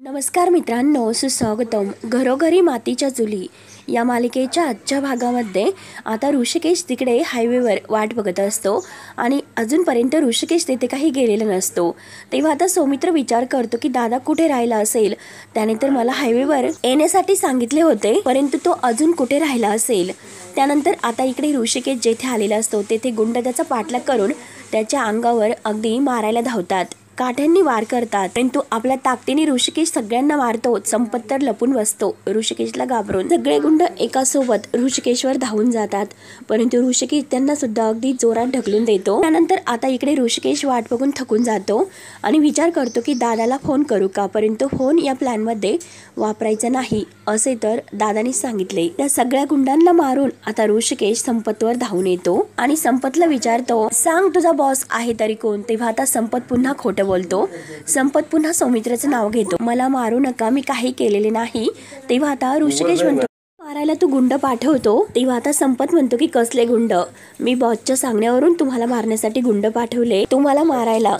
नमस्कार मित्रांनो, सुस्वागतम. घरोघरी मातीच्या चुली या मालिकेच्या आजच्या भागामध्ये आता ऋषिकेश तिकडे हायवेवर वाट बघत असतो आणि अजूनपर्यंत ऋषिकेश तिथे काही गेलेला नसतो. तेव्हा आता सौमित्र विचार करतो की दादा कुठे राहिला असेल. त्याने तर मला हायवेवर येण्यासाठी सांगितले होते, परंतु तो अजून कुठे राहिला असेल. त्यानंतर आता इकडे ऋषिकेश जेथे आलेला असतो तेथे गुंड त्याचा पाठलाग करून त्याच्या अंगावर अगदी मारायला धावतात. काठ्यांनी वार करतात, परंतु आपल्या ताकदीने ऋषिकेश सगळ्यांना मारतो. संपत तर लपून बसतो. ऋषिकेशला घाबरून सगळे गुंड एका सोबत ऋषिकेशवर धावून जातात, परंतु ऋषिकेश त्यांना सुद्धा अगदी जोरात ढकलून देतो. त्यानंतर आता इकडे ऋषिकेश वाट बघून थकून जातो आणि विचार करतो की दादाला फोन करू का, परंतु फोन या प्लॅन मध्ये वापरायचा नाही असे तर दादाने सांगितले. त्या सगळ्या गुंडांना मारून आता ऋषिकेश संपतवर धावून येतो आणि संपतला विचारतो, सांग तुझा बॉस आहे तरी कोण. तेव्हा आता संपत पुन्हा खोटं बोलतो. संपत पुन्हा सौमित्राचं नाव घेतो. मला मारू नका, मी काही केलेले नाही. तेव्हा आता ऋषिकेश म्हणतो, मारायला तू गुंड पाठवतो. तेव्हा आता संपत म्हणतो की कसले गुंड, मी बॉसच्या सांगण्यावरून तुम्हाला मारण्यासाठी गुंड पाठवले, तुम्हाला मारायला.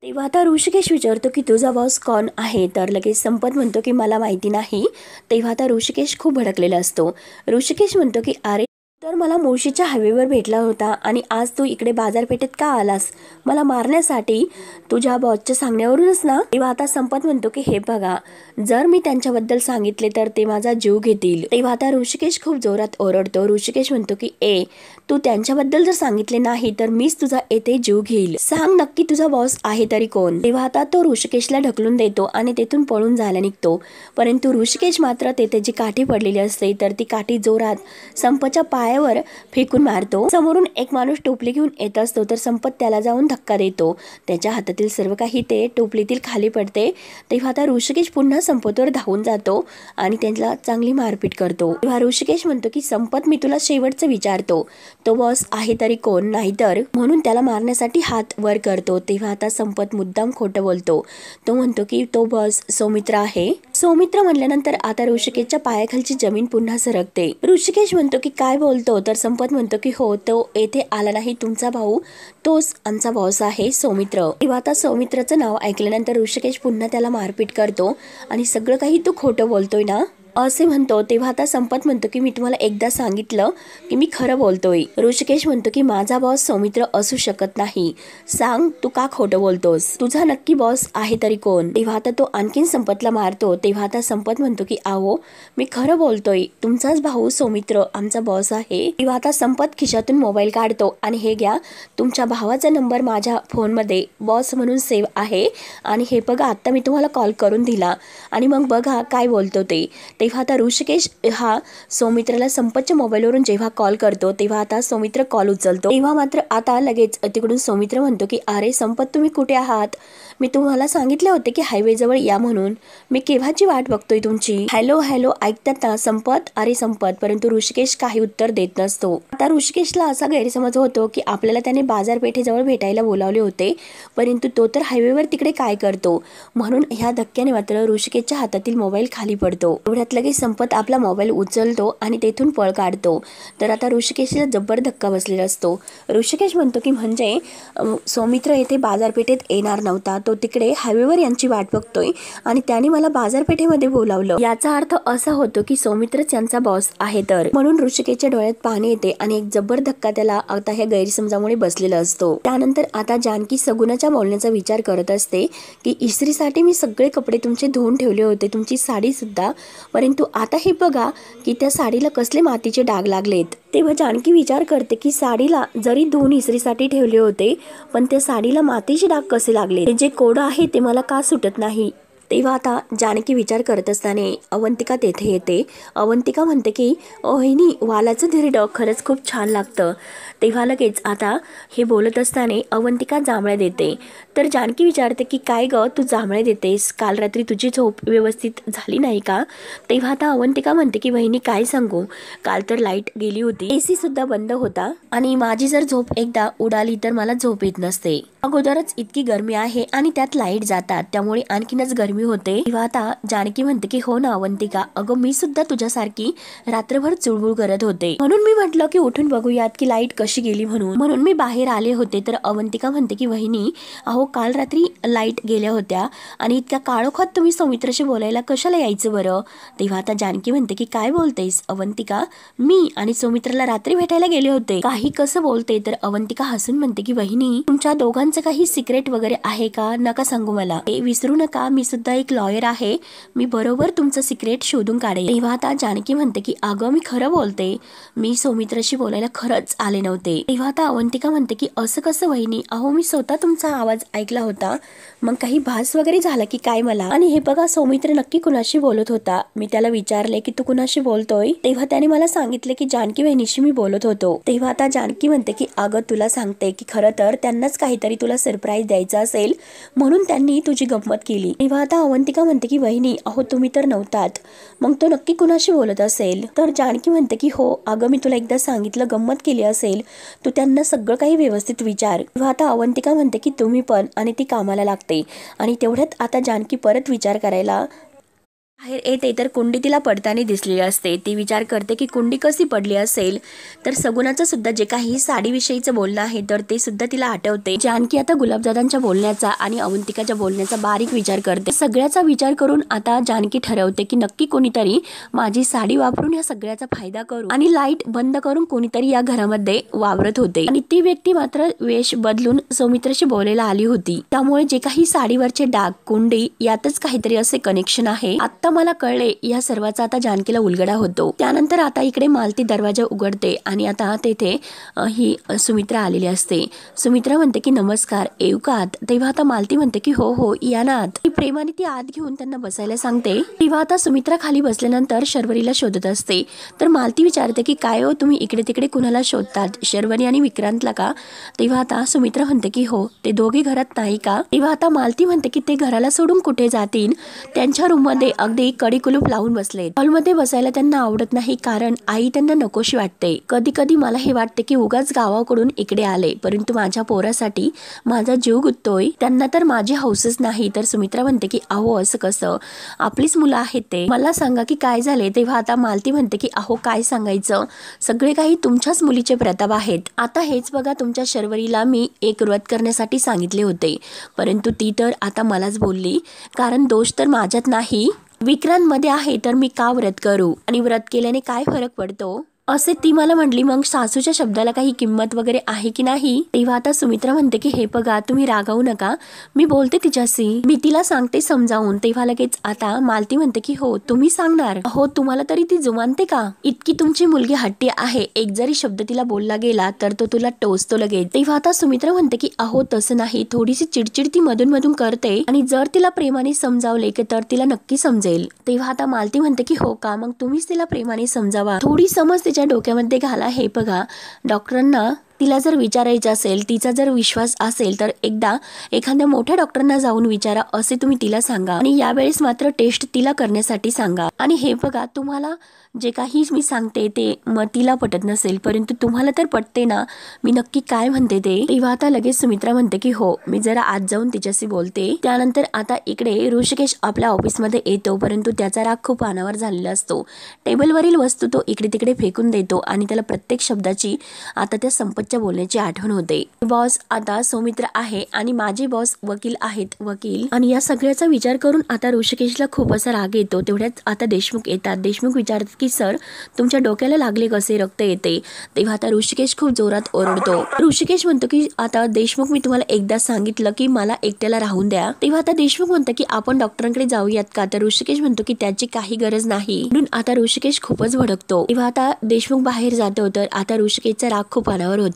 तेव्हा आता ऋषिकेश विचारतो की तुझा बॉस कोण आहे. तर लगेच संपत म्हणतो की मला माहिती नाही. तेव्हा आता ऋषिकेश खूप भडकलेला असतो. ऋषिकेश म्हणतो की अरे, तर मला मुळशीच्या हायवेवर भेटला होता आणि आज तू इकडे बाजारपेठेत का आलास, मला मारण्यासाठी, तुझ्या बॉसच्या सांगण्यावरूनच ना. तेव्हा आता संपत म्हणतो की हे बघा, जर मी त्यांच्याबद्दल सांगितले तर ते माझा जीव घेतील. तेव्हा आता ऋषिकेश खूप जोरात ओरडतो. ऋषिकेश म्हणतो की तू त्यांच्याबद्दल जर सांगितले नाही तर मीच तुझा येथे जीव घेईल. सांग नक्की तुझा बॉस आहे तरी कोण. तेव्हा आता तो ऋषिकेशला ढकलून देतो आणि तेथून पळून जायला निघतो. परंतु ऋषिकेश मात्र तेथे जी काठी पडलेली असते तर ती काठी जोरात संपतच्या पायावर फेकून मारतो. समोरून एक माणूस टोपली घेऊन येत असतो तर संपत त्याला जाऊन धक्का देतो. त्याच्या हातातील सर्व काही ते टोपलीतील खाली पडते. तेव्हा आता ऋषिकेश पुन्हा संपतवर धावून जातो आणि त्यांना चांगली मारपीट करतो. तेव्हा ऋषिकेश म्हणतो की संपत, मी तुला शेवटचं विचारतो, तो बॉस आहे तरी कोण, नाहीतर, म्हणून त्याला मारण्यासाठी हात वर करतो. तेव्हा आता संपत मुद्दाम खोटं बोलतो. तो म्हणतो की तो बॉस सौमित्र आहे. सौमित्र म्हणल्यानंतर आता ऋषिकेशच्या पायाखालची जमीन पुन्हा सरकते. ऋषिकेश म्हणतो की काय बोलतो. तर संपत म्हणतो की हो, तो येथे आला नाही, तुमचा भाऊ तोच आमचा बॉस आहे, सौमित्र. तेव्हा आता सौमित्राचं नाव ऐकल्यानंतर ऋषिकेश पुन्हा त्याला मारपीट करतो आणि सगळं काही तू खोटं बोलतोय ना असे म्हणतो. तेव्हा आता संपत म्हणतो की मी तुम्हाला एकदा सांगितलं की मी खरं बोलतोय. ऋषिकेश म्हणतो की माझा बॉस सौमित्र असू शकत नाही, सांग तू का खोटं बोलतोस, तुझा नक्की बॉस आहे तरी कोण. तेव्हा आता तो आणखीन संपतला मारतो. तेव्हा आता संपत म्हणतो की आहो, मी खरं बोलतोय, तुमचाच भाऊ सौमित्र आमचा बॉस आहे. तेव्हा आता संपत खिशातून मोबाईल काढतो आणि हे घ्या, तुमच्या भावाचा नंबर माझ्या फोनमध्ये बॉस म्हणून सेव्ह आहे आणि हे बघा, आता मी तुम्हाला कॉल करून दिला आणि मग बघा काय बोलतो ते. तेव्हा आता ऋषिकेश हा सौमित्राला संपतच्या मोबाईलवरून जेव्हा कॉल करतो तेव्हा आता सौमित्र कॉल उचलतो. तेव्हा मात्र आता लगेच तिकडून सौमित्र म्हणतो की अरे संपत, तुम्ही कुठे आहात, मी तुम्हाला सांगितले होते की हायवे जवळ या म्हणून, मी केव्हाची वाट बघतोय तुमची. हॅलो हॅलो ऐकतात ना संपत, अरे संपत. परंतु ऋषिकेश काही उत्तर देत नसतो. आता ऋषिकेशला असा गैरसमज होतो की आपल्याला त्याने बाजारपेठेजवळ भेटायला बोलावले होते, परंतु तो तर हायवेवर तिकडे काय करतो. म्हणून ह्या धक्क्याने मात्र ऋषिकेशच्या हातातील मोबाईल खाली पडतो. एवढ्यात लगेच संपत आपला मोबाईल उचलतो आणि तेथून पळ काढतो. तर आता ऋषिकेशला जब्बर धक्का बसलेला असतो. ऋषिकेश म्हणतो की म्हणजे सौमित्र येथे बाजारपेठेत येणार नव्हता, तो तिकडे हायवेवर यांची वाट बघतोय आणि त्याने मला बाजारपेठेमध्ये बोलावलं. याचा अर्थ असा होतो की सौमित्रच यांचा बॉस आहे. तर म्हणून ऋषिकेशच्या डोळ्यात पाणी येते आणि एक जब्बर धक्का त्याला आता ह्या गैरसमजामुळे बसलेला असतो. त्यानंतर आता जानकी सगुनाच्या बोलण्याचा विचार करत असते की इस्त्रीसाठी मी सगळे कपडे तुमचे धुवून ठेवले होते, तुमची साडी सुद्धा, परंतु आता हे बघा की त्या साडीला कसले मातीचे डाग लागलेत. तेव्हा जानकी विचार करते की साडीला जरी धुवून इस्त्रीसाठी ठेवले होते, पण त्या साडीला मातीचे डाग कसे लागले, जे कोड आहे ते मला का सुटत नाही. तेव्हा आता जानकी विचार करत असताना अवंतिका तेथे येते. अवंतिका म्हणते की वहिनी, वालाचं धिरडं खरंच खूप छान लागतं. तेव्हा लगेच आता हे बोलत असताना अवंतिका जांभळ्या देते. तर जानकी विचारते की काय ग, तू जांभळे देतेस, काल रात्री तुझी झोप व्यवस्थित झाली नाही का. तेव्हा आता अवंतिका म्हणते की वहिनी काय सांगू, काल तर लाईट गेली होती, AC सुद्धा बंद होता आणि माझी जर झोप एकदा उडाली तर मला झोप येत नसते. अगोदरच इतकी गरमी आहे आणि त्यात लाईट जातात, त्यामुळे आणखीनच गरमी होते. तेव्हा आता जानकी म्हणते की हो ना अवंतिका, अगं मी सुद्धा तुझ्यासारखी रात्रभर चुळबुळ करत होते, म्हणून मी म्हटलं की उठून बघूयात की लाईट कशी गेली म्हणून मी बाहेर आले होते. तर अवंतिका म्हणते की वहिनी, अहो अहो काल रात्री लाईट गेल्या होत्या आणि इतक्या काळोखात तुम्ही सौमित्राशी बोलायला कशाला यायचं बरं? तेव्हा आता जानकी म्हणते की काय बोलतेस अवंतिका, मी आणि सौमित्राला रात्री भेटायला गेले होते. काही कसं बोलते? तर अवंतिका हसून म्हणते की वहिनी, तुमच्या दोघांचं काही सिक्रेट वगैरे आहे का? नका सांगू मला. हे विसरू नका, मी सुद्धा एक लॉयर आहे, मी बरोबर तुमचं सिक्रेट शोधून काढेल. तेव्हा आता जानकी म्हणते की अगं मी खरं बोलते, मी सौमित्राशी बोलायला खरंच आले नव्हते. तेव्हा आता अवंतिका म्हणते की असं कसं वहिनी? अहो मी स्वतः तुमचा आवाज ऐकला होता, मग काही भास वगैरे झाला की काय मला? आणि हे बघा सौमित्र नक्की कुणाशी बोलत होता. मी त्याला विचारले की तू कुणाशी बोलतोय, तेव्हा त्याने मला सांगितले की जानकी वहिनीशी मी बोलत होतो. तेव्हा आता जानकी म्हणते की अगं तुला सांगते की खरं तर त्यांनाच काहीतरी तुला सरप्राईज द्यायचं असेल म्हणून त्यांनी तुझी गंमत केली. तेव्हा आता अवंतिका म्हणते की वहिनी अहो तुम्ही तर नव्हतात, मग तो नक्की कुणाशी बोलत असेल? तर जानकी म्हणते की हो अगं मी तुला एकदा सांगितलं गंमत केली असेल, तू त्यांना सगळं काही व्यवस्थित विचार. तेव्हा आता अवंतिका म्हणते की तुम्ही पण, आणि ती कामाला लागते. आणि तेवढ्यात आता जानकी परत विचार करायला बाहेर येते तर कुंडी तिला पडताना दिसलेली असते. ती विचार करते की कुंडी कशी पडली असेल, तर सगुणाचं सुद्धा जे काही साडीविषयीचं बोलणं आहे तर ते सुद्धा तिला आठवते. जानकी आता गुलाबदादांच्या बोलण्याचा आणि अवंतिकाच्या बोलण्याचा बारीक विचार करते. सगळ्याचा विचार करून आता जानकी ठरवते की नक्की कोणीतरी माझी साडी वापरून या सगळ्याचा फायदा करू आणि लाईट बंद करून कोणीतरी या घरामध्ये वावरत होते. आणि ती व्यक्ती मात्र वेश बदलून सौमित्राशी बोलायला आली होती. त्यामुळे जे काही साडीवरचे डाग, कुंडी यातच काहीतरी असे कनेक्शन आहे. आता मला कळले. या सर्वाचा आता जानकीला उलगडा होतो. त्यानंतर आता इकडे मालती दरवाजा उघडते आणि आता तेथे ही सुमित्रा आलेली असते. सुमित्रा म्हणते की नमस्कार, येऊ का आत? तेव्हा आता मालती म्हणते की हो हो या ना आत. ती प्रेमाने ती आत घेऊन त्यांना बसायला सांगते. तेव्हा आता सुमित्रा खाली बसल्यानंतर शर्वरीला शोधत असते. तर मालती विचारते की काय हो तुम्ही इकडे तिकडे कुणाला शोधतात, शर्वरी आणि विक्रांतला का? तेव्हा आता सुमित्रा म्हणते की हो, ते दोघे घरात नाही का? तेव्हा आता मालती म्हणते की ते घराला सोडून कुठे जातील, त्यांच्या रूम मध्ये अगदी कडी कुलूप लावून बसले. हॉलमध्ये बसायला त्यांना आवडत नाही कारण आई त्यांना नकोशी वाटते. कधी कधी मला हे वाटते की उगाच गावाकडून इकडे आले, परंतु माझ्या पोरासाठी माझा जीव गुंततोय, त्यांना तर माझी हौसच नाही. तर सुमित्रा म्हणते की अहो असं कसं, आपलीच मुलं आहेत ते, मला सांगा की काय झाले? तेव्हा आता मालती म्हणते की अहो काय सांगायचं, सगळे काही तुमच्याच मुलीचे प्रताप आहेत. आता हेच बघा, तुमच्या शर्वरीला मी एक व्रत करण्यासाठी सांगितले होते, परंतु ती तर आता मलाच बोलली, कारण दोष तर माझ्यात नाही, विक्रांत मध्ये आहे, तर मी का व्रत करू आणि व्रत केल्याने काय फरक पडतो असे ती मला म्हटली. मग सासूच्या शब्दाला काही किंमत वगैरे आहे की नाही? तेव्हा आता सुमित्रा म्हणते की हे बघा तुम्ही रागावू नका, मी बोलते तिच्याशी, मी तिला सांगते समजावून. तेव्हा लगेच आता मालती म्हणते की हो तुम्ही सांगणार? हो तुम्हाला तरी ती जुमानते का? इतकी तुमची मुलगी हट्टी आहे, एक जरी शब्द तिला बोलला गेला तर तो तुला टोचतो लगेच. तेव्हा आता सुमित्रा म्हणते की अहो तसं नाही, थोडीशी चिडचिड ती मधून मधून करते आणि जर तिला प्रेमाने समजावले की तर तिला नक्की समजेल. तेव्हा आता मालती म्हणते की हो का, मग तुम्हीच तिला प्रेमाने समजावा, थोडी समज तिच्या डोक्यामध्ये घाला. हे बघा डॉक्टरांना तिला जर विचारायचं असेल, तिचा जर विश्वास असेल तर एकदा एखाद्या मोठ्या डॉक्टरांना जाऊन विचारा असे तुम्ही तिला सांगा आणि यावेळेस मात्र टेस्ट तिला करण्यासाठी सांगा. आणि हे बघा तुम्हाला जे काही मी सांगते ते मग तिला पटत नसेल, परंतु तुम्हाला तर पटते ना मी नक्की काय म्हणते ते? तेव्हा आता लगेच सुमित्रा म्हणते की हो मी जरा आत जाऊन तिच्याशी बोलते. त्यानंतर आता इकडे ऋषिकेश आपल्या ऑफिसमध्ये येतो, परंतु त्याचा राग खूप अनावर झालेला असतो. टेबलवरील वस्तू तो इकडे तिकडे फेकून देतो आणि त्याला प्रत्येक शब्दाची आता त्या संपतच्या बोलण्याची आठवण होते. बॉस आता सौमित्र आहे आणि माझे बॉस वकील आहेत, वकील. आणि या सगळ्याचा विचार करून आता ऋषिकेशला खूप असा राग येतो. तेवढ्यात आता देशमुख येतात. देशमुख विचारतात की सर तुमच्या डोक्याला लागले कसे, रक्त येते? तेव्हा आता ऋषिकेश खूप जोरात ओरडतो. ऋषिकेश म्हणतो की आता देशमुख मी तुम्हाला एकदा सांगितलं की मला एकट्याला राहून द्या. तेव्हा आता देशमुख म्हणतो की आपण डॉक्टरांकडे जाऊयात का? तर ऋषिकेश म्हणतो की त्याची काही गरज नाही. म्हणून आता ऋषिकेश खूपच भडकतो. तेव्हा आता देशमुख बाहेर जातो तर आता ऋषिकेशचा राग खूप अनावर होतो.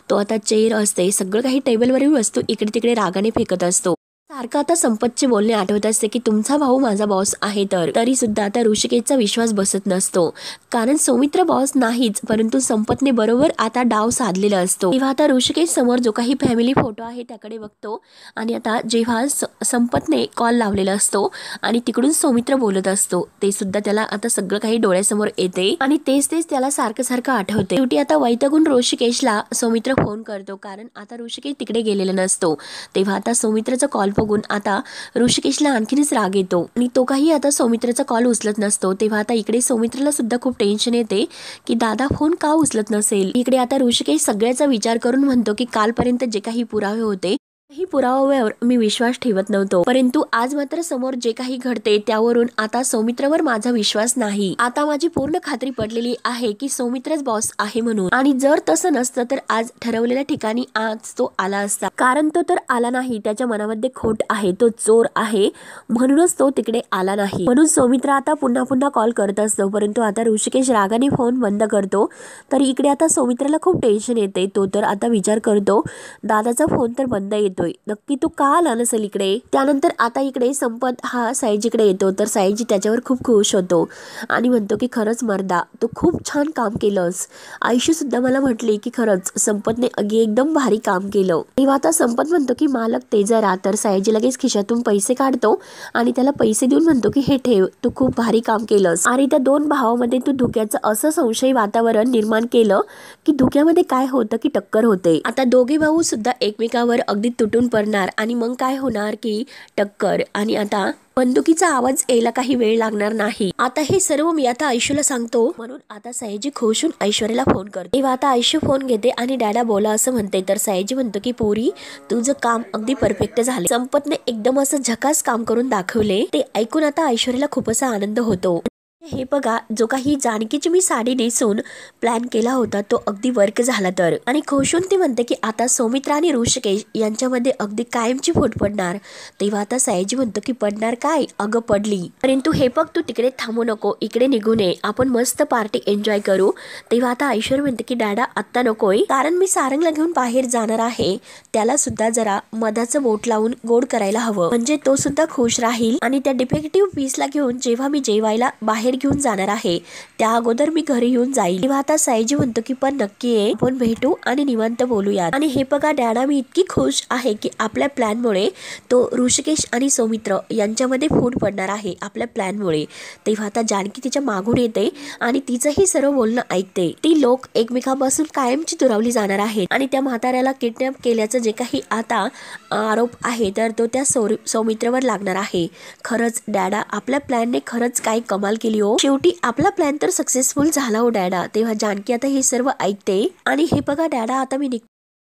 तो आता चेअर असते, सगळं काही टेबलवरील वस्तू इकडे तिकडे रागाने फेकत असतो. सारखं आता संपतचे बोलणे आठवत असते की तुमचा भाऊ माझा बॉस आहे, तरी सुद्धा आता ऋषिकेशचा विश्वास बसत नसतो, कारण सौमित्र बॉस नाहीच, परंतु संपतने बरोबर आता डाव साधलेला असतो. तेव्हा आता ऋषिकेश समोर जो काही फॅमिली फोटो आहे त्याकडे बघतो आणि आता जेव्हा संपतने कॉल लावलेला असतो आणि तिकडून सौमित्र बोलत असतो ते सुद्धा त्याला आता सगळं काही डोळ्यासमोर येते आणि तेच त्याला सारखं सारखं आठवते. शेवटी आता वैतागून ऋषिकेशला सौमित्र फोन करतो, कारण आता ऋषिकेश तिकडे गेलेला नसतो. तेव्हा आता सौमित्रचा कॉल बघून आता ऋषिकेशला आणखीनच राग येतो आणि तो काही आता सौमित्राचा कॉल उचलत नसतो. तेव्हा आता इकडे सौमित्राला सुद्धा खूप टेन्शन येते की दादा फोन का उचलत नसेल. इकडे आता ऋषिकेश सगळ्याचा विचार करून म्हणतो की कालपर्यंत जे काही पुरावे होते ही पुराव्यावर मी विश्वास ठेवत नव्हतो, परंतु आज मात्र समोर जे काही घडते त्यावरून आता सौमित्रवर माझा विश्वास नाही. आता माझी पूर्ण खात्री पडलेली आहे की सौमित्रच बॉस आहे म्हणून. आणि जर तसं नसतं तर आज ठरवलेल्या ठिकाणी आज तो आला असता, कारण तो तर आला नाही. त्याच्या मनामध्ये खोट आहे, तो चोर आहे म्हणूनच तो तिकडे आला नाही. म्हणून सौमित्र आता पुन्हा पुन्हा कॉल करत असतो, परंतु आता ऋषिकेश रागाने फोन बंद करतो. तर इकडे आता सौमित्राला खूप टेन्शन येते. तो तर आता विचार करतो, दादाचा फोन तर बंद येतो, नक्की तो का आला नसेल इकडे. त्यानंतर आता इकडे संपत हा साईजीकडे येतो. तर साईजी त्याच्यावर खूप खुश होतो आणि म्हणतो की खरंच मर्दा, तू खूप छान काम केलंस. आयुष्य सुद्धा मला म्हटली की खरंच संपतने एकदम भारी काम केलं. तेव्हा आता संपत म्हणतो की मालक ते जरा. तर साईजी लगेच खिशातून पैसे काढतो आणि त्याला पैसे देऊन म्हणतो की हे ठेव, तू खूप भारी काम केलंस. आणि त्या दोन भावामध्ये तू धुक्याचं असं संशयी वातावरण निर्माण केलं की धुक्यामध्ये काय होतं की टक्कर होते. आता दोघे भाऊ सुद्धा एकमेकावर अगदी तुटून पडणार आणि मग काय होणार की टक्कर. आणि आता बंदुकीचा आवाज यायला काही वेळ लागणार नाही. आता हे सर्व मी आता आयुष्यला सांगतो. म्हणून आता साईजी खुश होऊन ऐश्वर्याला फोन करते. तेव्हा आता आयुष्य फोन घेते आणि डॅडा बोला असं म्हणते. तर साईजी म्हणतो की पोरी, तुझं काम अगदी परफेक्ट झाले. संपतने एकदम असं झकास काम करून दाखवले. ते ऐकून आता ऐश्वर्याला खूप असा आनंद होतो. हे बघा, जो काही जानकीची मी साडी नेसून प्लॅन केला होता तो अगदी वर्क झाला. तर आणि खुशून ती म्हणते की आता सौमित्र आणि ऋषिकेश यांच्यामध्ये अगदी कायमची फूट पडणार. तेव्हा आता साईजी म्हणतो की पडणार काय, अगं पडली, परंतु हे बघ तू तिकडे थांबू नको, इकडे निघू नये, आपण मस्त पार्टी एन्जॉय करू. तेव्हा आता ऐश्वर्या म्हणते की डॅडा आत्ता नकोय, कारण मी सारंगला घेऊन बाहेर जाणार आहे. त्याला सुद्धा जरा मधाचं बोट लावून गोड करायला हवं, म्हणजे तो सुद्धा खुश राहील. आणि त्या डिफेक्टिव्ह पीसला घेऊन जेव्हा मी जेवायला बाहेर घेऊन जाणार आहे त्या अगोदर मी घरी येऊन जाईल. तेव्हा आता साईजी म्हणतो की पण नक्की ये, आपण भेटू आणि निवांत बोलूया. आणि हे बघा डॅडा, मी इतकी खुश आहे की आपल्या प्लॅनमुळे तो ऋषिकेश आणि सौमित्र यांच्यामध्ये फूट पडणार आहे आपल्या प्लॅनमुळे. तेव्हा आता जानकी तिच्या मागून येते आणि तिचंही सर्व बोलणं ऐकते. ती लोक एकमेकांपासून कायमची दुरावली जाणार आहेत आणि त्या म्हाताऱ्याला किडनॅप केल्याचं जे काही आता आरोप आहे तर तो त्या सौमित्रवर लागणार आहे. खरंच डॅडा, आपल्या प्लॅनने खरंच काय कमाल केली हो. शेवटी आपला प्लॅन तर सक्सेसफुल झाला हो डॅडा. तेव्हा जानकी आता हे सर्व ऐकते आणि हे बघा डॅडा, आता मी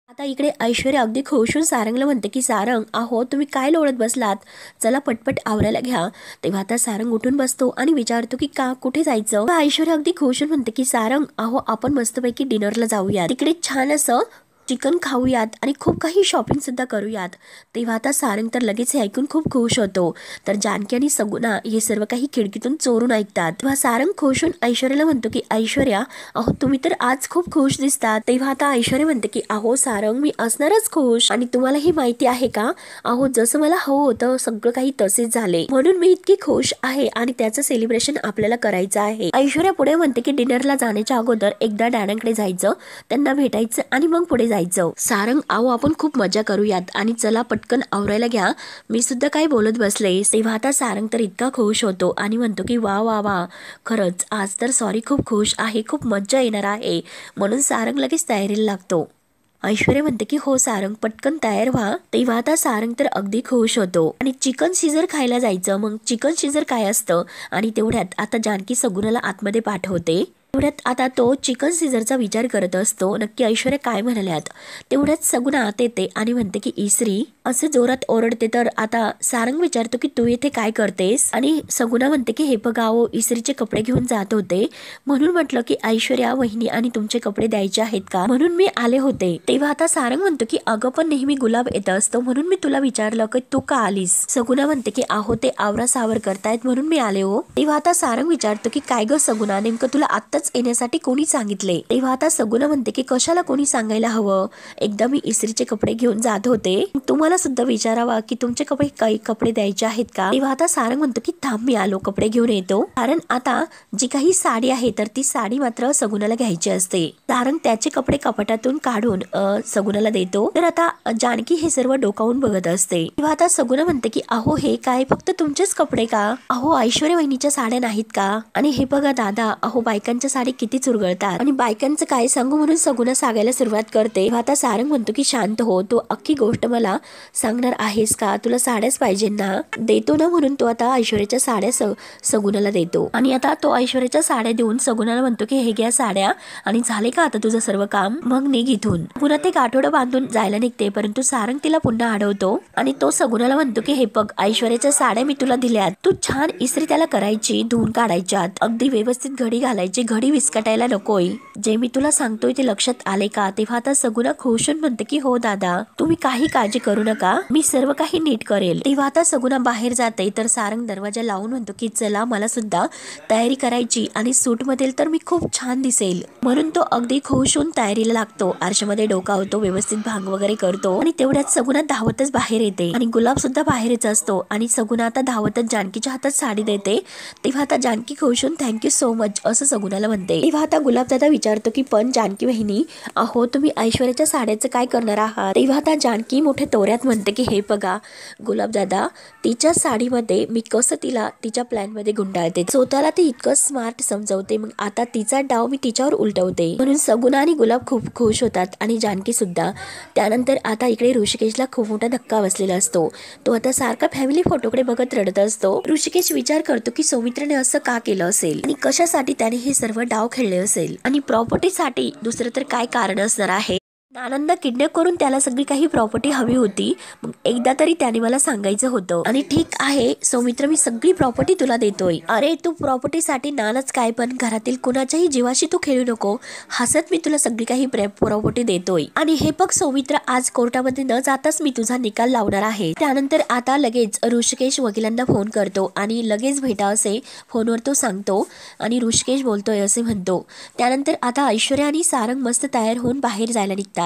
आता इकडे ऐश्वर्या अगदी खुश होऊन सारंगला म्हणते की सारंग, अहो तुम्ही काय लोळत बसलात, चला पटपट आवरायला घ्या. तेव्हा आता सारंग उठून बसतो आणि विचारतो की का, कुठे जायचं. ऐश्वर्या अगदी खुश होऊन म्हणते की सारंग, अहो आपण मस्तपैकी डिनरला जाऊया, तिकडे छान असं चिकन खाऊयात आणि खूप काही शॉपिंग सुद्धा करूयात. तेव्हा आता सारंग तर लगेच हे ऐकून खूप खुश होतो. तर जानकी आणि सगुना हे सर्व काही खिडकीतून चोरून ऐकतात. तेव्हा सारंग खुश होऊन ऐश्वर्याला म्हणतो की ऐश्वर्या, अहो तुम्ही तर आज खूप खुश दिसतात. तेव्हा आता ऐश्वर्या म्हणते की अहो सारंग, मी असणारच खुश, आणि तुम्हाला ही माहिती आहे का, अहो जसं मला हवं होतं सगळं काही तसेच झाले, म्हणून मी इतकी खुश आहे आणि त्याचं सेलिब्रेशन आपल्याला करायचं आहे. ऐश्वर्या पुढे म्हणते की डिनरला जाण्याच्या अगोदर एकदा डॅडांकडे जायचं, त्यांना भेटायचं आणि मग पुढे जायचं. सारंग, आओ आपण खूप मजा करूयात आणि चला पटकन आवरायला घ्या, मी सुद्धा काय बोलत बसले. तेव्हा आता सारंग तर इतका खुश होतो आणि म्हणतो की वा वा वा, खरंच आज तर सॉरी खूप खुश आहे, खूप मज्जा येणार आहे. म्हणून सारंग लगेच तयारीला लागतो. ऐश्वर्या म्हणते की हो सारंग, पटकन तयार व्हा. तेव्हा आता सारंग तर अगदी खुश होतो आणि चिकन सीजर खायला जायचं. मग चिकन सीजर काय असतं, आणि तेवढ्यात आता जानकी सगुनाला आतमध्ये पाठवते. तेवढ्यात आता तो चिकन सीजरचा विचार करत असतो, नक्की ऐश्वर्या काय म्हणाल्यात. तेवढ्यात सगुना आत येते आणि म्हणते की इस्री, असे जोरात ओरडते. तर आता सारंग विचारतो की तू इथे काय करतेस, आणि सगुना म्हणते की हे बघा, इस्त्रीचे कपडे घेऊन जात होते, म्हणून म्हटलं की ऐश्वर्या वहिनी आणि तुमचे कपडे द्यायचे आहेत का, म्हणून मी आले होते. तेव्हा आता सारंग म्हणतो की अगं पण नेहमी गुलाब येत असतो, म्हणून मी तुला विचारलं की तू का आलीस. सगुना म्हणते की अहो ते आवरा सावर करतायत म्हणून मी आले हो. तेव्हा आता सारंग विचारतो की काय ग सगुना, नेमकं तुला आत्ताच येण्यासाठी कोणी सांगितले. तेव्हा आता सगुना म्हणते की कशाला कोणी सांगायला हवं, एकदा मी इस्त्रीचे कपडे घेऊन जात होते, तुम्हाला सुद्धा विचारावा की तुमचे काही कपडे द्यायचे आहेत का. तेव्हा आता सारंग म्हणतो की थांब, मी आलो, कपडे घेऊन येतो. कारण आता जी काही साडी आहे तर ती साडी मात्र सगुनाला घ्यायची असते. सारंग त्याचे कपडे कपाटातून काढून सगुनाला देतो. तर आता जानकी हे सर्व डोकावून बघत असते. तेव्हा आता सगुना म्हणते की अहो हे काय, फक्त तुमचेच कपडे का, अहो ऐश्वर्या वहिनीच्या साड्या नाहीत का, आणि हे बघा दादा, अहो बायकांच्या साडी किती चुरगळतात आणि बायकांचं काय सांगू म्हणून सगुना सांगायला सुरुवात करते. आता सारंग म्हणतो की शांत हो, तू अख्खी गोष्ट मला सांगणार आहेस का? तुला साड्याच पाहिजे ना? देतो ना. म्हणून तो आता ऐश्वर्याच्या साड्या सगुनाला देतो आणि आता तो ऐश्वर्याच्या साड्या देऊन सगुनाला म्हणतो की हे घ्या साड्या आणि झाले का आता तुझं सर्व काम, मग निघ इथून. पुन्हा ते गाठोडं बांधून जायला निघते, परंतु सारंग तिला पुन्हा अडवतो आणि तो सगुनाला म्हणतो की हे बघ, ऐश्वर्याच्या साड्या मी तुला दिल्यात, तू छान इस्त्री त्याला करायची, धुवून काढायच्यात, अगदी व्यवस्थित घडी घालायची, घडी विस्कटायला नकोय. जे मी तुला सांगतोय ते लक्षात आले का? तेव्हा आता सगुना खुशून म्हणते की हो दादा, तुम्ही काही काळजी करू नका, मी सर्व काही नीट करेल. तेव्हा आता सगुना बाहेर जाते तर सारंग दरवाजा लावून म्हणतो की चला, मला सुद्धा तयारी करायची आणि सूट मध्ये तर मी खूप छान दिसेल. म्हणून तो अगदी खुश होऊन तयारीला लागतो. आरशामध्ये डोकावतो, व्यवस्थित भांग वगैरे करतो आणि तेवढ्यात सगुना धावतच बाहेर येते आणि गुलाब सुद्धा बाहेरच असतो आणि सगुना आता धावतच जानकीच्या हातात साडी देते. तेव्हा आता जानकी खुश होऊन थँक्यू सो मच असं सगुनाला म्हणते. तेव्हा आता गुलाब दादा विचारतो की पण जानकी वहिनी, अहो तुम्ही ऐश्वर्याच्या साड्याचं काय करणार आहात? तेव्हा आता जानकी मोठ्या तोऱ्यात म्हणते की हे बघा गुलाब दादा, तिच्या साडीमध्ये मी कसं तिला तिच्या प्लॅन मध्ये गुंडाळते, स्वतःला ती इतकं स्मार्ट समजवते, मग आता तिचा डाव मी तिच्यावर उलटवते. म्हणून सगुना आणि गुलाब खूप खुश होतात आणि जानकी सुद्धा. त्यानंतर आता इकडे ऋषिकेशला खूप मोठा धक्का बसलेला असतो. तो आता सारखा फॅमिली फोटोकडे बघत रडत असतो. ऋषिकेश विचार करतो की सौमित्रने असं का केलं असेल आणि कशासाठी त्याने हे सर्व डाव खेळले असेल आणि प्रॉपर्टीसाठी दुसरं तर काय कारण असणार आहे. नानांना किडनॅप करून त्याला सगळी काही प्रॉपर्टी हवी होती, मग एकदा तरी त्याने मला सांगायचं होतं. आणि ठीक आहे सौमित्र, मी सगळी प्रॉपर्टी तुला देतोय. अरे तू प्रॉपर्टीसाठी नानाच काय, पण घरातील कुणाच्याही जीवाशी तू खेळू नको, हसत मी तुला सगळी काही प्रॉपर्टी देतोय. आणि हे बघ सौमित्र, आज कोर्टामध्ये न जाताच मी तुझा निकाल लावणार आहे. त्यानंतर आता लगेच ऋषिकेश वकिलांना फोन करतो आणि लगेच भेटा असे फोनवर तो सांगतो आणि ऋषिकेश बोलतोय असे म्हणतो. त्यानंतर आता ऐश्वर्या आणि सारंग मस्त तयार होऊन बाहेर जायला निघतात.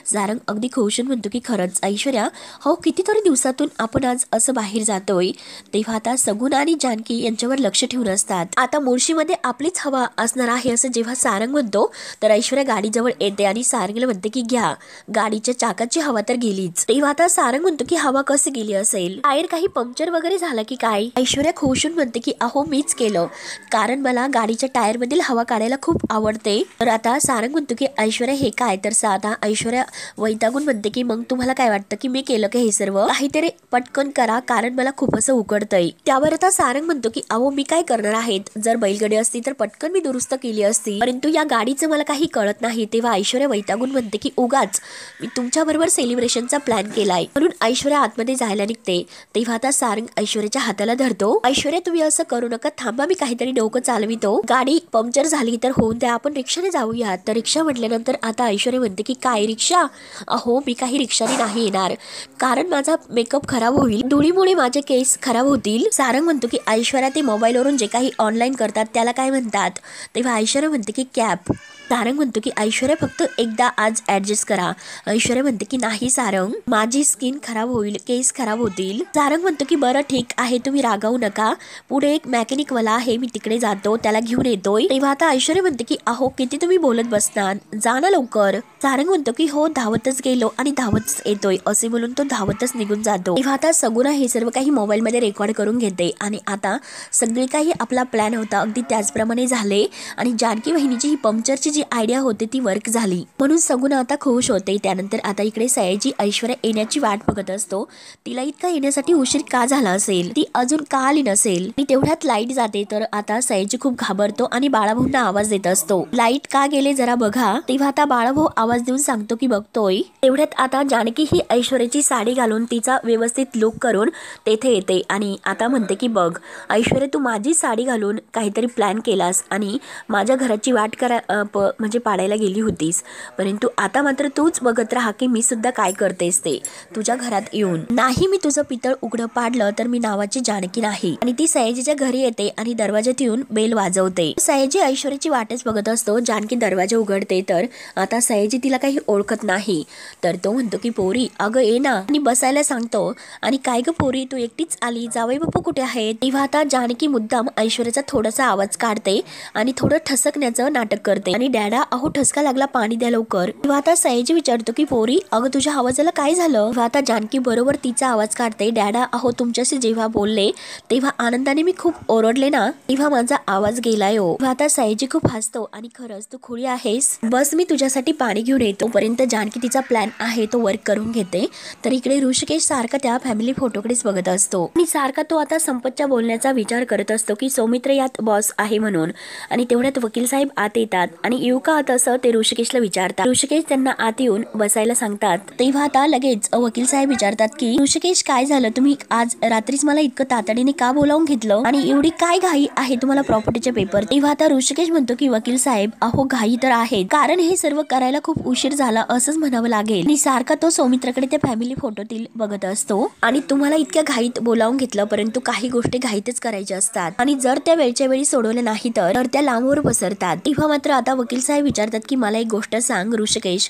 सारंग अगदी खुशून म्हणतो की खरंच ऐश्वर्या, हो कितीतरी दिवसातून आपण आज असं बाहेर जातोय. तेव्हा आता सगुना आणि जानकी यांच्यावर लक्ष ठेवून असतात. आता मुळशीमध्ये आपलीच हवा असणार आहे असं जेव्हा सारंग म्हणतो तर ऐश्वर्या गाडीजवळ येते आणि सारंगला म्हणते की घ्या, गाडीच्या चाकाची हवा तर गेलीच. तेव्हा आता सारंग म्हणतो की हवा कशी गेली असेल, टायर काही पंक्चर वगैरे झालं की काय? ऐश्वर्या खुशून म्हणते की अहो मीच केलं, कारण मला गाडीच्या टायर मधील हवा काढायला खूप आवडते. तर आता सारंग म्हणतो की ऐश्वर्या हे काय? तर आता ऐश्वर्या वैतागून म्हणते की मग तुम्हाला काय वाटतं की मी केलं की हे सर्व? काहीतरी पटकन करा, कारण मला खूप असं उकडतंय. त्यावर आता सारंग म्हणतो की अहो मी काय करणार आहेत, जर बैलगाडी असती तर पटकन मी दुरुस्त केली असती, परंतु या गाडीचं मला काही कळत नाही. तेव्हा ऐश्वर्या वैतागून म्हणते की उगाच मी तुमच्या बरोबर सेलिब्रेशनचा प्लॅन केलाय, म्हणून ऐश्वर्या आतमध्ये जायला निघते. तेव्हा आता सारंग ऐश्वर्याच्या हाताला धरतो. ऐश्वर्या तुम्ही असं करू नका, थांबा, मी काहीतरी डोकं चालवितो, गाडी पंक्चर झाली तर होऊन द्या, आपण रिक्षाने जाऊया. तर रिक्षा म्हटल्यानंतर आता ऐश्वर्या म्हणते की काय रिक्षा? अहो मी काही रिक्षाने नाही येणार, कारण माझा मेकअप खराब होईल, धुळीमुळे माझे केस खराब होतील. सारंग म्हणतो की ऐश्वर्या ते मोबाईलवरून जे काही ऑनलाईन करतात त्याला काय म्हणतात? तेव्हा ऐश्वर्या म्हणते की कॅब. सारंग म्हणतो की ऐश्वर्या फक्त एकदा आज ऍडजस्ट करा. ऐश्वर्या म्हणते की नाही सारंग, माझी स्किन खराब होईल, केस खराब होतील. सारंग म्हणतो की बरं ठीक आहे, तुम्ही रागावू नका, पुढे एक मॅकॅनिक वाला आहे, मी तिकडे जातो, त्याला घेऊन येतोय. तेव्हा आता ऐश्वर्या म्हणते की अहो किती तुम्ही बोलत बसणार, जा ना लवकर. सारंग म्हणतो की हो, धावतच गेलो आणि धावतच येतोय असे बोलून तो धावतच निघून जातो. तेव्हा आता सगुना हे सर्व काही मोबाईल मध्ये रेकॉर्ड करून घेते आणि आता सगळे काही आपला प्लॅन होता अगदी त्याचप्रमाणे झाले आणि जानकी वहिनीची ही पंक्चरची जी आयडिया होती ती वर्क झाली, म्हणून सगुना आता खुश होते. त्यानंतर आता इकडे सयाजी ऐश्वर्या येण्याची वाट बघत असतो. तिला इतका येण्यासाठी उशीर का झाला असेल, ती अजून का आली नसेल. आणि तेवढ्यात लाईट जाते तर आता सयाजी खूप घाबरतो आणि बाळाभाऊंना आवाज देत असतो, लाईट का गेले जरा बघा. तेव्हा आता बाळाभाऊ आवाज देऊन सांगतो की बघतोय. तेवढ्यात आता जानकी ही ऐश्वर्याची साडी घालून तिचा व्यवस्थित लुक करून तेथे येते आणि आता म्हणते की बघ ऐश्वर्या, तू माझी साडी घालून काहीतरी प्लॅन केलास आणि माझ्या घराची वाट म्हणजे पाडायला गेली होतीस, परंतु आता मात्र तूच बघत राहा की मी सुद्धा काय करतेस ते तुझ्या घरात येऊन. नाही, मी तुझं पितळ उघडं पाडलं तर मी नावाची जानकी नाही. आणि ती सयाजीच्या घरी येते आणि दरवाजात येऊन बेल वाजवते. सयाजी ऐश्वर्याची वाटच बघत असतो. जानकी दरवाजा उघडते तर आता सयाजी तिला काही ओळखत नाही, तर तो म्हणतो की पोरी अगं ये ना, आणि बसायला सांगतो. आणि काय ग पोरी, तू एकटीच आली, जावई बापू कुठे आहेत? तेव्हा आता जानकी मुद्दाम ऐश्वर्याचा थोडासा आवाज काढते आणि थोडं ठसकण्याचं नाटक करते आणि डॅडा अहो ठसका लागला, पाणी द्या लवकर. तेव्हा आता सयाजी विचारतो की पोरी अगं तुझ्या आवाजाला काय झालं. तेव्हा आता जानकी बरोबर तिचा आवाज काढते, डॅडा अहो तुमच्याशी जेव्हा बोलले तेव्हा आनंदाने मी खूप ओरडले ना, तेव्हा माझा आवाज गेलाय हो. तेव्हा आता सयाजी खूप हसतो आणि खरंच तू खुळी आहेस, बस मी तुझ्यासाठी पाणी घेऊन येतो. पर्यंत जानकी तिचा प्लॅन आहे तो वर्क करून घेते. तर इकडे ऋषिकेश सारखा त्या फॅमिली फोटोकडेच बघत असतो आणि सारखा तो आता संपतच्या बोलण्याचा विचार करत असतो की सौमित्र यात बॉस आहे म्हणून. आणि तेवढ्यात वकील साहेब आत येतात आणि येऊ का आत असं ते ऋषिकेशला विचारतात. ऋषिकेश त्यांना आत येऊन बसायला सांगतात. तेव्हा आता लगेच वकील साहेब विचारतात की ऋषिकेश काय झालं, तुम्ही आज रात्रीच मला इतकं तातडीने का बोलावून घेतलं आणि एवढी काय घाई आहे तुम्हाला प्रॉपर्टीचे पेपर. तेव्हा आता ऋषिकेश म्हणतो की वकील साहेब अहो घाई तर आहे, कारण हे सर्व करायला खूप उशीर झाला असंच म्हणावं लागेल. आणि सारखा तो सौमित्रकडे त्या फॅमिली फोटोतील बघत असतो आणि तुम्हाला इतक्या घाईत बोलावून घेतलं, परंतु काही गोष्टी घाईतच करायच्या असतात आणि जर त्या वेळच्या वेळी सोडवल्या नाही तर त्या लांबवर पसरतात. तेव्हा मात्र आता वकील साहेब विचारतात की मला एक गोष्ट सांग ऋषिकेश,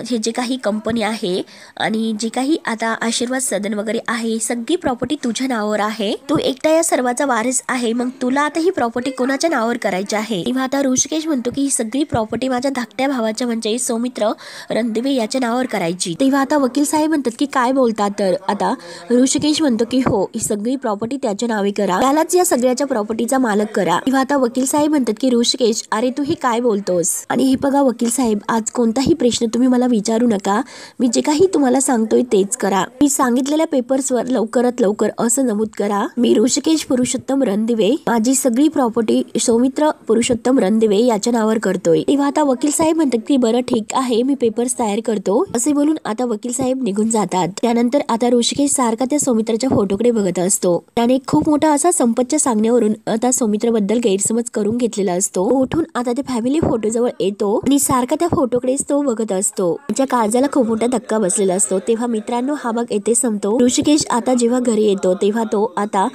हे जे काही कंपनी आहे आणि जे काही आता आशीर्वाद सदन वगैरे आहे सगळी प्रॉपर्टी तुझ्या नावावर आहे, तू एकटा या सर्वाचा वारिस आहे, मग तुला आता ही प्रॉपर्टी कोणाच्या नावावर करायची आहे. तेव्हा आता ऋषिकेश म्हणतो की ही सगळी प्रॉपर्टी माझ्या धाकट्या भावाच्या म्हणजे सौमित्र रणदिवे याच्या नावावर करायची. तेव्हा आता वकील साहेब म्हणतात की काय बोलतात, तर आता ऋषिकेश म्हणतो की हो ही सगळी प्रॉपर्टी त्याच्या नावे करा, त्यालाच या सगळ्याच्या प्रॉपर्टीचा मालक करा. तेव्हा आता वकील साहेब म्हणतात की ऋषिकेश अरे तू हे काय बोलतोस. आणि हे बघा वकील साहेब, आज कोणताही प्रश्न तुम्ही मला विचारू नका, मी जे काही तुम्हाला सांगतोय तेच करा. मी सांगितलेल्या पेपर्सवर लवकरात लवकर असं नमूद करा, मी ऋषिकेश पुरुषोत्तम रणदिवे माझी सगळी प्रॉपर्टी सौमित्र पुरुषोत्तम रणदिवे याच्या नावावर करतोय. तेव्हा आता वकील साहेब म्हणतात की बरं ठीक आहे, मी पेपर्स तयार करतो असे बोलून आता वकील साहेब निघून जातात. त्यानंतर आता ऋषिकेश सारखा त्या सौमित्राच्या फोटोकडे बघत असतो. त्याने खूप मोठा असा संपतच्या सांगण्यावरून आता सौमित्र बद्दल गैरसमज करून घेतलेला असतो. उठून आता त्या फॅमिली फोटो जवळ येतो आणि सारखा त्या फोटोकडेच तो बघत असतो. त्याच्या काळजाला खूप मोठा धक्का बसलेला असतो. तेव्हा मित्रांनो हा भाग येथे संपतो. ऋषिकेश आता जेव्हा घरी येतो तेव्हा तो आता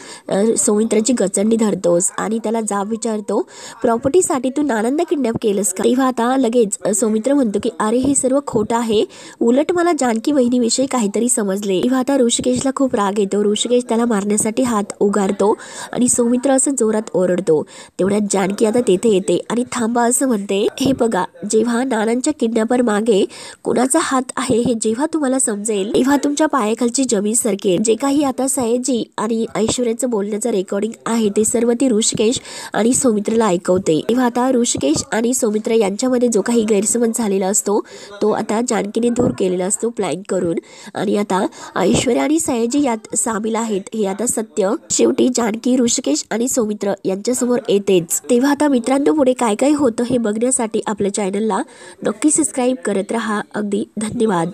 सौमित्राची गचंडी धरतोस आणि त्याला जाब विचारतो, प्रॉपर्टीसाठी तू नानंदा किडनॅप केलंस का. तेव्हा आता लगेच सौमित्र म्हणतो की अरे हे सर्व खोटं आहे, उलट मला जानकी वहिनीविषयी काहीतरी समजले. तेव्हा आता ऋषिकेशला खूप राग येतो. ऋषिकेश त्याला मारण्यासाठी हात उगारतो आणि सौमित्र असं जोरात ओरडतो. तेवढ्यात जानकी आता तेथे येते आणि थांबा असं म्हणते, हे बघा जेव्हा नानांच्या किडनॅपर मागे कुणाचा हात आहे हे जेव्हा तुम्हाला समजेल तेव्हा तुमच्या पायाखालची जमीन सरकेल. जे काही आता सयाजी आणि ऐश्वर्याचं बोलण्याचं रेकॉर्डिंग आहे ते सर्व ती ऋषिकेश आणि सौमित्रला ऐकवते. तेव्हा आता ऋषिकेश आणि सौमित्र यांच्यामध्ये जो काही गैरसमज झालेला असतो तो आता जानकीने दूर केलेला असतो प्लॅन करून. आणि आता ऐश्वर्या आणि सयाजी यात सामील आहेत हे आता सत्य शेवटी जानकी ऋषिकेश आणि सौमित्र यांच्या समोर येतेच. तेव्हा आता मित्रांनो पुढे काय काय होतं हे बघण्यासाठी आपल्या चॅनलला नक्की सबस्क्राईब करत राहा. अगदी धन्यवाद.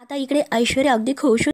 आता इकडे ऐश्वर्या अगदी खुश